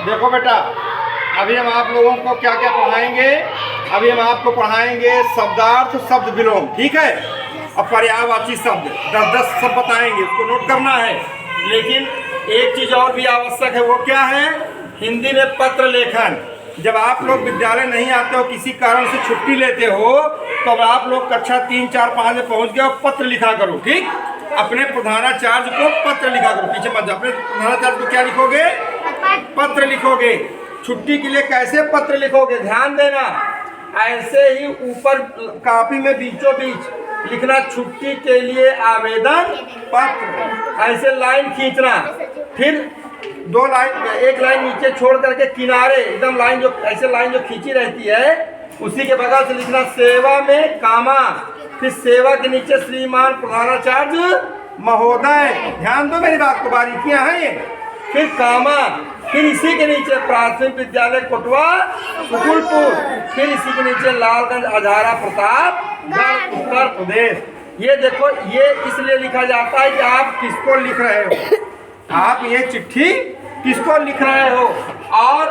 देखो बेटा, अभी हम आप लोगों को क्या क्या पढ़ाएंगे। अभी हम आपको पढ़ाएंगे शब्दार्थ, शब्द विलोम, ठीक है। और पर्यायवाची शब्द 10-10 शब्द बताएंगे, उसको नोट करना है। लेकिन एक चीज़ और भी आवश्यक है, वो क्या है? हिंदी में पत्र लेखन। जब आप लोग विद्यालय नहीं आते हो, किसी कारण से छुट्टी लेते हो, तो अब आप लोग कक्षा 3, 4, 5 में पहुँच गए और पत्र लिखा करो, ठीक। अपने प्रधानाचार्य को पत्र लिखा करो। पीछे मत जाओ, अपने प्रधानाचार्य को क्या लिखोगे? पत्र लिखोगे। छुट्टी के लिए कैसे पत्र लिखोगे? ध्यान देना, ऐसे ही ऊपर कॉपी में बीचों बीच लिखना, छुट्टी के लिए आवेदन पत्र। ऐसे लाइन खींचना, फिर 2 लाइन, एक लाइन नीचे छोड़ करके किनारे एकदम लाइन, जो ऐसे लाइन जो खींची रहती है, उसी के बगल से लिखना सेवा में कामा, फिर सेवा के नीचे श्रीमान प्रधानाचार्य महोदय। ध्यान दो मेरी बात को, बारीकियां हैं ये। फिर कामा, फिर इसी के नीचे प्राथमिक विद्यालय कोटवा सुकुलपुर, फिर इसी के नीचे लालगंज अजारा प्रतापगढ़ उत्तर प्रदेश। ये देखो, ये इसलिए लिखा जाता है कि आप किसको लिख रहे हो, आप ये चिट्ठी किसको लिख रहे हो और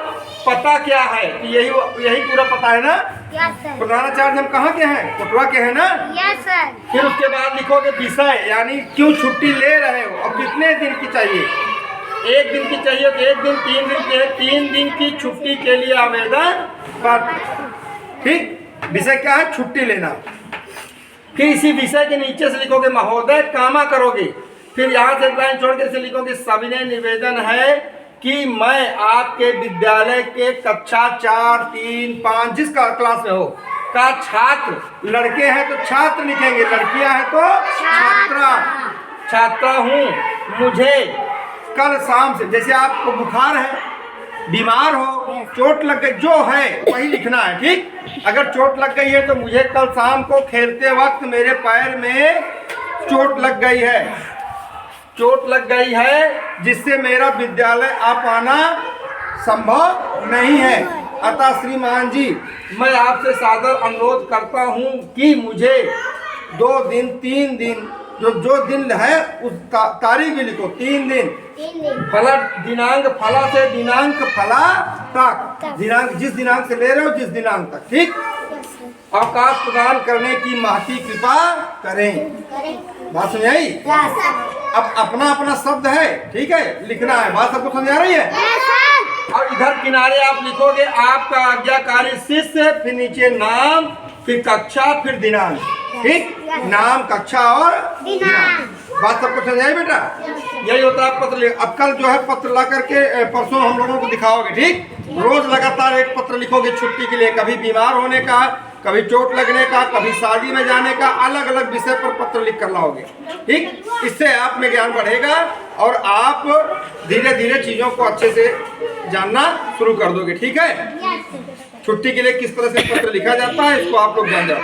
पता क्या है। यही पूरा पता है ना? प्रधानाचार्य हम कहाँ के हैं? कोटवा के हैं ना? Yes sir. फिर उसके बाद लिखोगे विषय, यानी क्यों छुट्टी ले रहे हो और कितने दिन की चाहिए। 1 दिन की चाहिए तो 1 दिन, 3 दिन के 3 दिन की छुट्टी के लिए आवेदन पत्र, ठीक। विषय क्या है? छुट्टी लेना। फिर इसी विषय के नीचे से लिखोगे महोदय, कामा करोगे। फिर यहाँ से एक लाइन छोड़ के लिखोगे सविनय निवेदन है कि मैं आपके विद्यालय के कक्षा 4, 3, 5 जिस क्लास में हो का छात्र, लड़के हैं तो छात्र लिखेंगे, लड़कियां हैं तो छात्रा हूँ। मुझे कल शाम से, जैसे आपको बुखार है, बीमार हो, चोट लग गई, जो है वही लिखना है, ठीक। अगर चोट लग गई है तो मुझे कल शाम को खेलते वक्त मेरे पैर में चोट लग गई है, जिससे मेरा विद्यालय आ पाना संभव नहीं है। अतः श्रीमान जी, मैं आपसे सादर अनुरोध करता हूं कि मुझे 2 दिन, 3 दिन, जो दिन है उस तारीख भी लिखो, 3 दिन, फला दिनांक, फला से दिनांक फला तक, दिनांक जिस दिनांक से ले रहे हो जिस दिनांक तक, ठीक। अवकाश प्रदान करने की महती कृपा करें। बात समझ आई? अब अपना अपना शब्द है, ठीक है, लिखना है। बात सबको समझ आ रही है? और इधर किनारे आप लिखोगे आपका आज्ञाकारी शिष्य, फिर नीचे नाम, फिर कक्षा, फिर दिनांक, ठीक। नाम, कक्षा और दिनांक। बात सबको समझ आई बेटा? यही होता है पत्र। अब कल जो है पत्र ला करके परसों हम लोगों को दिखाओगे, ठीक। रोज लगातार एक पत्र लिखोगे छुट्टी के लिए, कभी बीमार होने का, कभी चोट लगने का, कभी शादी में जाने का, अलग अलग विषय पर पत्र लिख कर लाओगे, ठीक। इससे आप में ज्ञान बढ़ेगा और आप धीरे धीरे चीज़ों को अच्छे से जानना शुरू कर दोगे, ठीक है। छुट्टी के लिए किस तरह से पत्र लिखा जाता है इसको आप लोग जान जाओ।